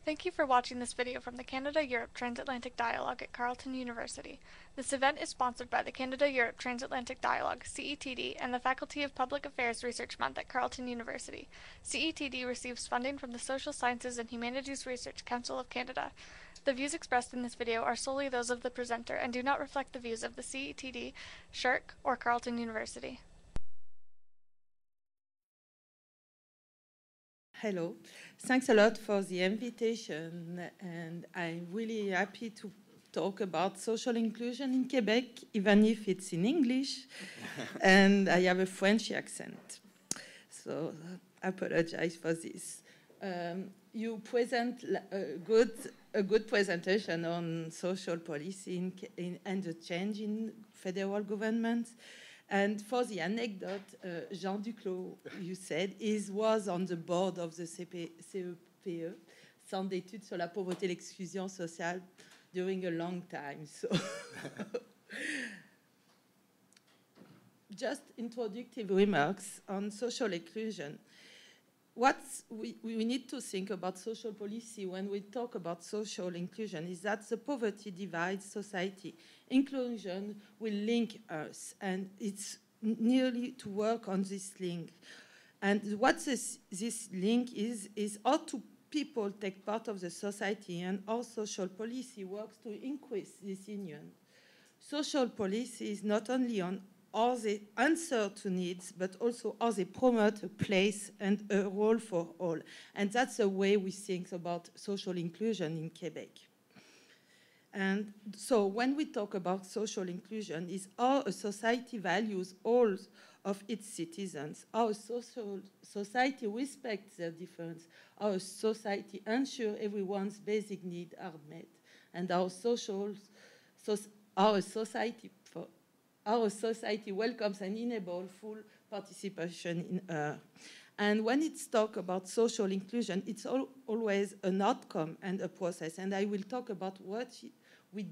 Thank you for watching this video from the Canada-Europe Transatlantic Dialogue at Carleton University. This event is sponsored by the Canada-Europe Transatlantic Dialogue, CETD, and the Faculty of Public Affairs Research Month at Carleton University. CETD receives funding from the Social Sciences and Humanities Research Council of Canada. The views expressed in this video are solely those of the presenter and do not reflect the views of the CETD, SSHRC, or Carleton University. Hello, thanks a lot for the invitation, and I'm really happy to talk about social inclusion in Quebec, even if it's in English, and I have a French accent, so I apologize for this. You present a good presentation on social policy and the change in federal government. And for the anecdote, Jean Duclos, you said, was on the board of the CEPE, Centre d'études sur la pauvreté et l'exclusion sociale, during a long time. So, just introductory remarks on social inclusion. What we need to think about social policy when we talk about social inclusion is that the poverty divides society. Inclusion will link us, and it's nearly to work on this link. And what this link is how to people take part of the society, and how social policy works to increase this union. Social policy is not only on how they answer to needs, but also how they promote a place and a role for all. And that's the way we think about social inclusion in Quebec. And so when we talk about social inclusion, is how a society values all of its citizens, how a society respects their difference, how a society ensures everyone's basic needs are met, and how our society welcomes and enables full participation in her. And when it's talk about social inclusion, it's always an outcome and a process. And I will talk about what we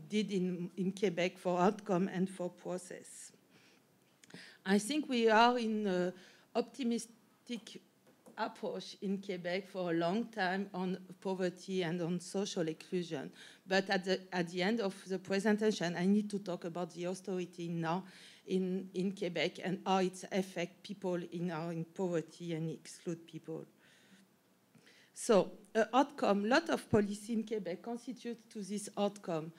did in Quebec for outcome and for process. I think we are in an optimistic approach in Quebec for a long time on poverty and on social inclusion. But at the end of the presentation, I need to talk about the austerity now in Quebec and how it affects people in poverty and exclude people. So, outcome, a lot of policy in Quebec constitutes to this outcome: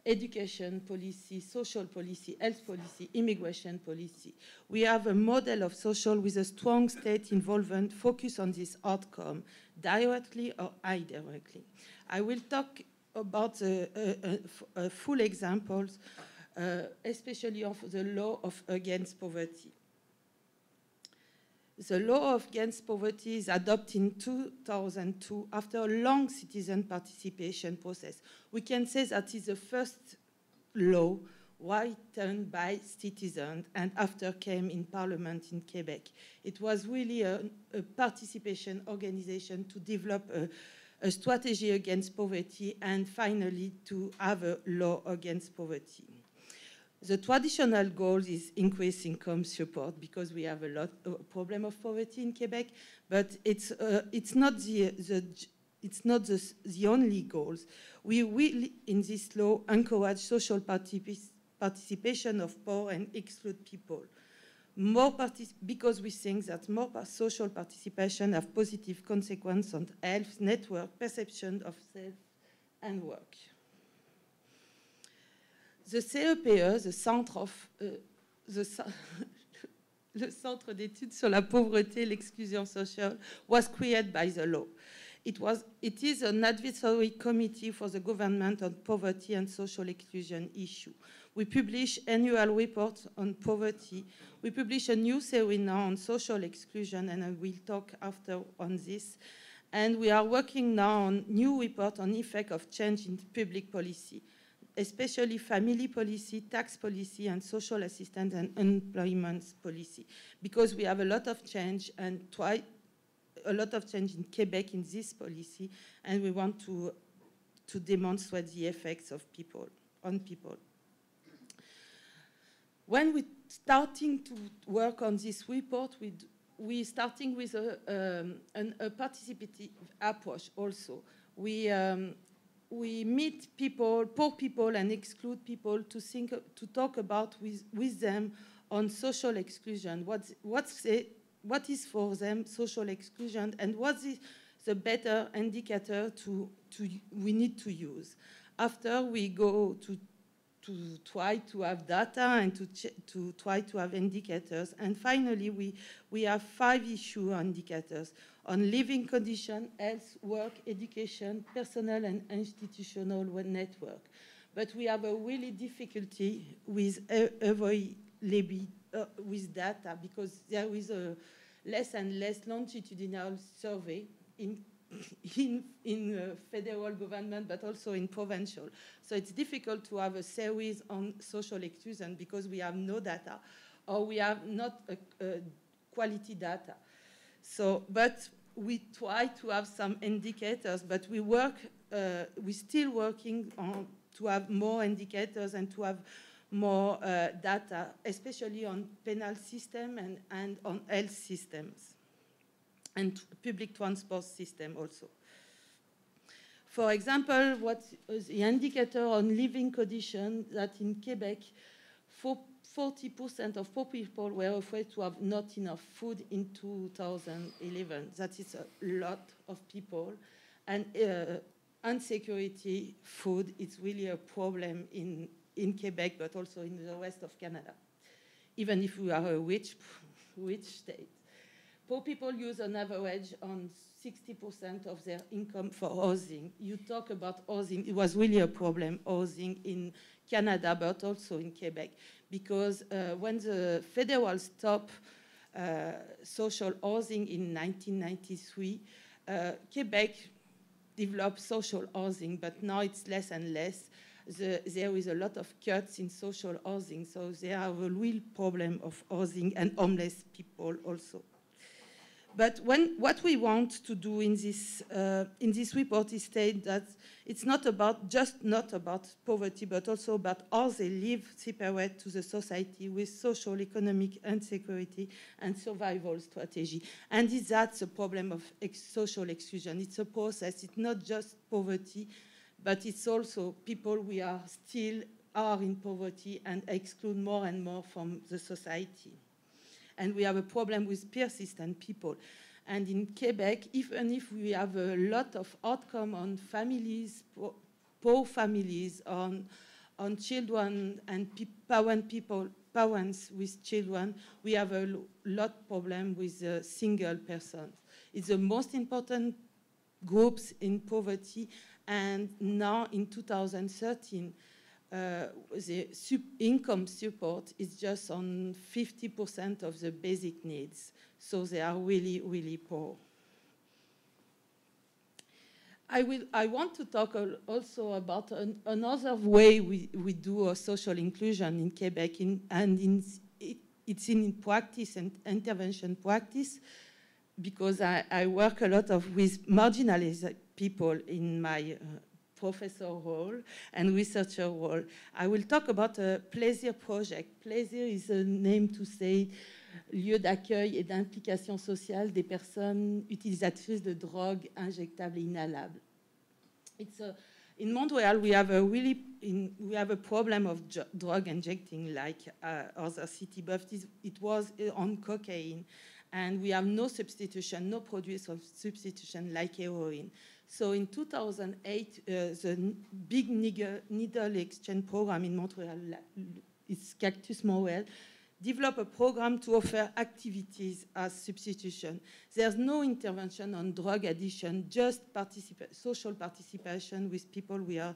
education policy, social policy, health policy, immigration policy. We have a model of social with a strong state involvement focused on this outcome, directly or indirectly. I will talk about full examples, especially of the law against poverty. The law against poverty is adopted in 2002 after a long citizen participation process. We can say that it's the first law written by citizens and after came in Parliament in Quebec. It was really a participation organization to develop a strategy against poverty and finally to have a law against poverty. The traditional goal is increase income support because we have a lot of problem of poverty in Quebec, but it's not the only goals. We will, in this law, encourage social participation of poor and excluded people. Because we think that more social participation have positive consequences on health, network, perception of self, and work. The CEPE, le Centre d'études sur la pauvreté et l'exclusion sociale, was created by the law. It is an advisory committee for the government on poverty and social exclusion issue. We publish annual reports on poverty. We publish a new series now on social exclusion, and I will talk after on this. And we are working now on new report on effect of change in public policy, especially family policy, tax policy, and social assistance and employment policy, because we have a lot of change and a lot of change in Quebec in this policy, and we want to demonstrate the effects of people on people. When we're starting to work on this report, we starting with a participative approach also. We meet people, poor people, and exclude people to talk about with them on social exclusion. What is for them social exclusion, and what is the better indicator we need to use. After we go to try to have data and to try to have indicators. And finally, we have 5 issue indicators on living condition, health, work, education, personal and institutional network. But we have a really difficulty with with data, because there is a less and less longitudinal survey in federal government, but also in provincial. So it's difficult to have a series on social exclusion because we have no data, or we have not quality data. So, but we try to have some indicators, but we're still working on to have more indicators and to have more data, especially on penal system and on health systems, and public transport system also. For example, what is the indicator on living conditions, that in Quebec, 40% of poor people were afraid to have not enough food in 2011. That is a lot of people. And insecurity food is really a problem in Quebec, but also in the rest of Canada, even if we are a rich state. Poor people use on average on 60% of their income for housing. You talk about housing, it was really a problem, housing in Canada, but also in Quebec, because when the federal stopped social housing in 1993, Quebec developed social housing, but now it's less and less. There is a lot of cuts in social housing, so there are a real problem of housing and homeless people also. But what we want to do in this report is state that it's not about poverty, but also about how they live separate to the society with social, economic insecurity and survival strategy. And that's a problem of social exclusion. It's a process. It's not just poverty, but it's also people we are still are in poverty and exclude more and more from the society. And we have a problem with persistent people. And in Quebec, even if we have a lot of outcome on families, poor families, on children and parents with children, we have a lot problem with single persons. It's the most important groups in poverty. And now in 2013, the income support is just on 50% of the basic needs. So they are really, really poor. I want to talk also about another way we do a social inclusion in Quebec, it's in practice and intervention practice, because I work a lot with marginalized people in my professor role and researcher role. I will talk about a Plaisir project. Plaisir is a name to say lieu d'accueil et d'implication sociale des personnes utilisatrices de drogues injectables et inhalables. In Montreal, we have a problem of drug injecting like other city, but it was on cocaine, and we have no substitution, no produce of substitution like heroin. So in 2008, the big needle exchange program in Montreal, it's Cactus Montreal, developed a program to offer activities as substitution. There's no intervention on drug addiction, just social participation with people we are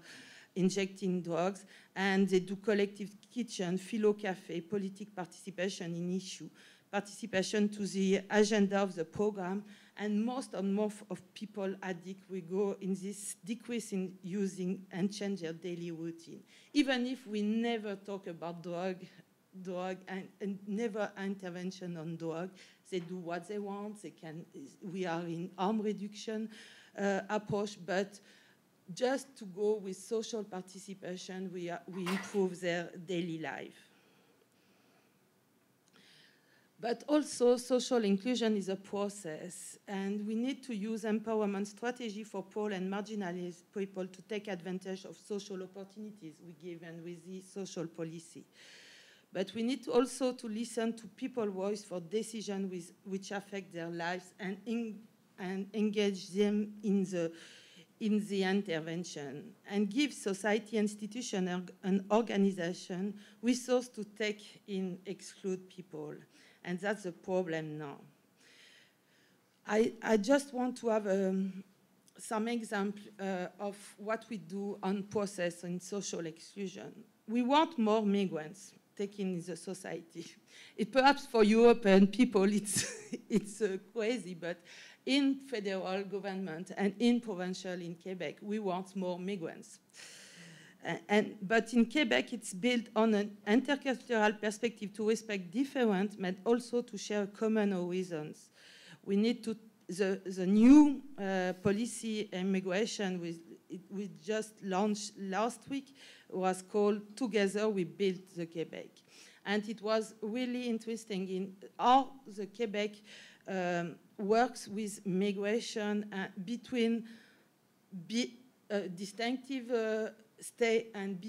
injecting drugs, and they do collective kitchen, philo cafe, politic participation in issue, participation to the agenda of the program, and most of people addict will go in this decrease in using and change their daily routine. Even if we never talk about drug and never intervention on drug, they do what they want. We are in harm reduction approach, but just to go with social participation, we improve their daily life. But also, social inclusion is a process, and we need to use empowerment strategy for poor and marginalized people to take advantage of social opportunities we given with the social policy. But we need also to listen to people's voice for decisions which affect their lives and engage them in the intervention, and give society, institution, and organization resources to take in exclude people. And that's the problem now. I just want to have some example of what we do on process in social exclusion. We want more migrants taken in the society. It perhaps for European people it's crazy, but in federal government and in provincial in Quebec, we want more migrants. But in Quebec, it's built on an intercultural perspective to respect different, but also to share common horizons. We need to, the new policy immigration we just launched last week was called Together We Built the Quebec. And it was really interesting in how the Quebec works with migration between distinctive stay and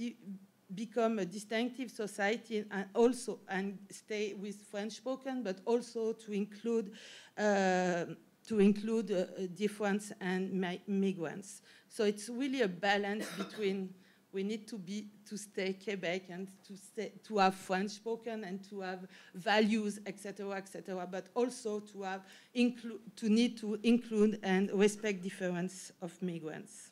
become a distinctive society, and also stay with French spoken, but also to include difference and migrants. So it's really a balance between we need to stay Quebec and to have French spoken and to have values, etc., but also to need to include and respect difference of migrants.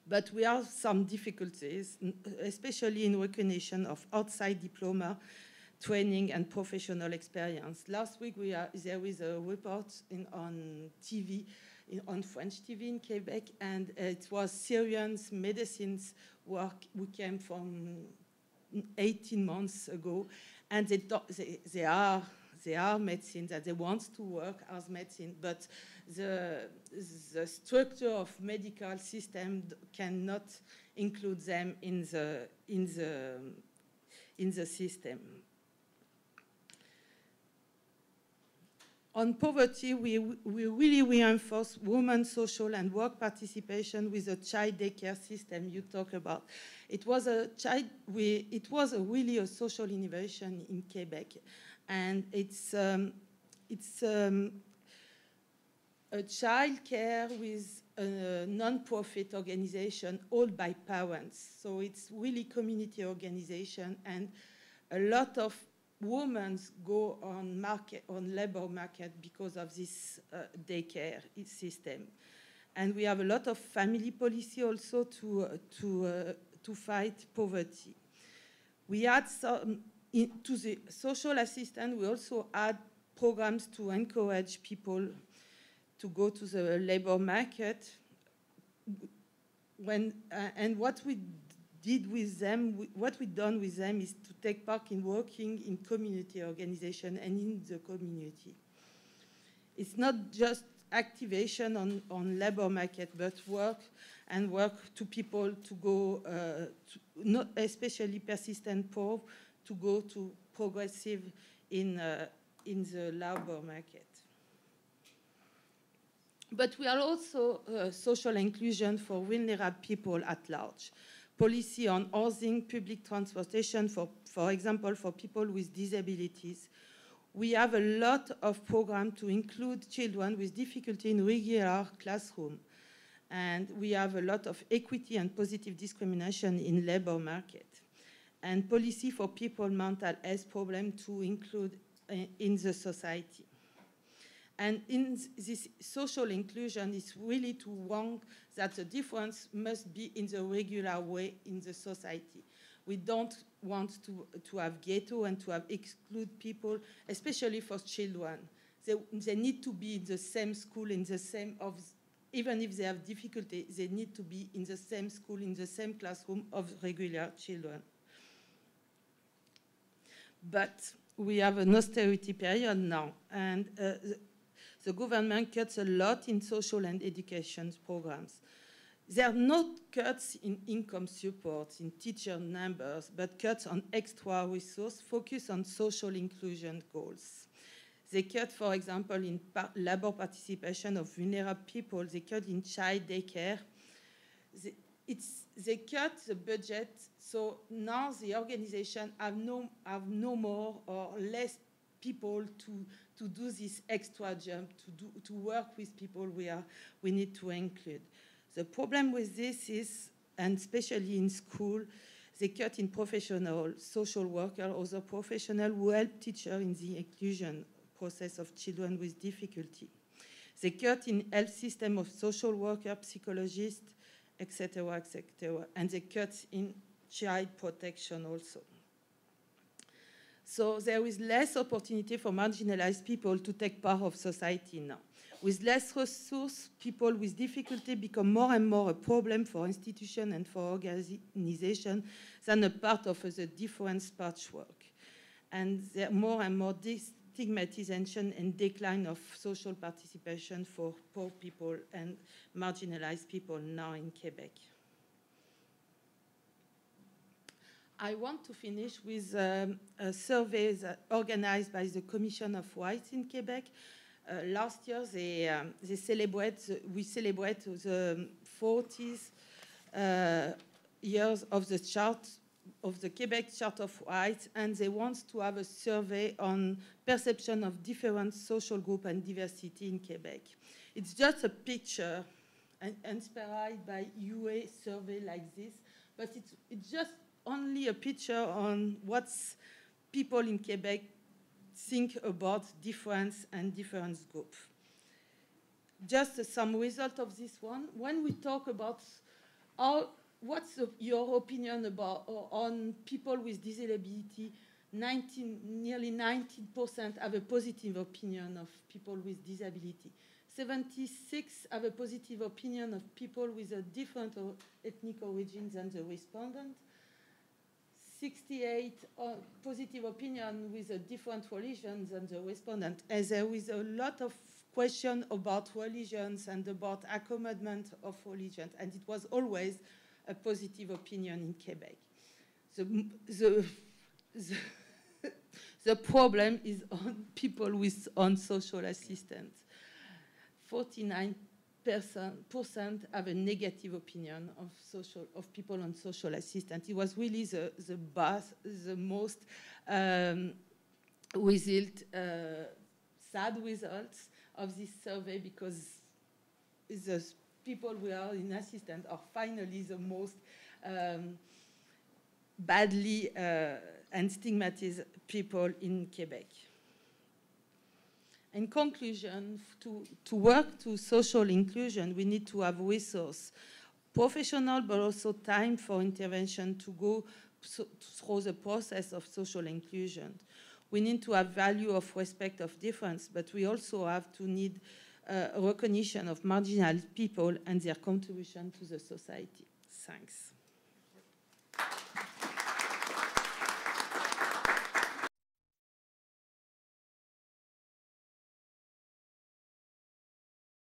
But we have some difficulties, especially in recognition of outside diploma, training, and professional experience. Last week, there was a report on TV, on French TV in Quebec, and it was Syrians medicines work who came from 18 months ago, and they are medicine, that they want to work as medicine, but the structure of medical system cannot include them in the system. On poverty, we really reinforce women's social and work participation with a child daycare system you talk about. It was really a social innovation in Quebec, and it's a child care with a non-profit organization owned by parents. So it's really community organization, and a lot of women go on labor market because of this daycare system. And we have a lot of family policy also to fight poverty. We add to the social assistance, we also add programs to encourage people to go to the labor market. And what we did with them, what we've done with them is to take part in working in community organization and in the community. It's not just activation on labor market, but work to people to go, not especially persistent poor, to go to progressive in the labor market. But we are also social inclusion for vulnerable people at large. Policy on housing, public transportation, for example, for people with disabilities. We have a lot of programs to include children with difficulty in regular classroom. And we have a lot of equity and positive discrimination in labor market. And policy for people with mental health problem to include in the society. And in this social inclusion, it's really to want that the difference must be in the regular way in the society. We don't want to have ghetto and to have exclude people, especially for children. They need to be in the same school, in the same even if they have difficulty, they need to be in the same school, in the same classroom of regular children. But we have an austerity period now, and the government cuts a lot in social and education programs. There are not cuts in income support, in teacher numbers, but cuts on extra resource focused on social inclusion goals. They cut, for example, in labor participation of vulnerable people. They cut in child daycare. They cut the budget, so now the organization have no more or less people to do this extra jump, to work with people we need to include. The problem with this is, and especially in school, they cut in professional, social worker, other professional who help teachers in the inclusion process of children with difficulty. They cut in health system of social worker, psychologists, etc., etc., and they cut in child protection also. So there is less opportunity for marginalized people to take part of society now. With less resources, people with difficulty become more and more a problem for institutions and for organizations than a part of the different patchwork. And there are more and more stigmatization and decline of social participation for poor people and marginalized people now in Quebec. I want to finish with a survey organized by the Commission of Rights in Quebec. Last year, we celebrate the 40th years of the chart of the Quebec Charter of Rights, and they want to have a survey on perception of different social group and diversity in Quebec. It's just a picture inspired by UA survey like this, but it's just only a picture on what people in Quebec think about difference and difference group. Just some result of this one. When we talk about what's your opinion about on people with disability, nearly 19% have a positive opinion of people with disability. 76 have a positive opinion of people with a different ethnic origin than the respondent. 68 positive opinion with a different religion than the respondent. And there is a lot of question about religions and about accommodation of religions, and it was always a positive opinion in Quebec. The problem is on people on social assistance. 49% have a negative opinion of people on social assistance. It was really the most sad results of this survey, because the people who are in assistance are finally the most badly and stigmatized people in Quebec. In conclusion, to work to social inclusion, we need to have resources, professional, but also time for intervention to go through the process of social inclusion. We need to have value of respect of difference, but we also have to need recognition of marginal people and their contribution to the society. Thanks.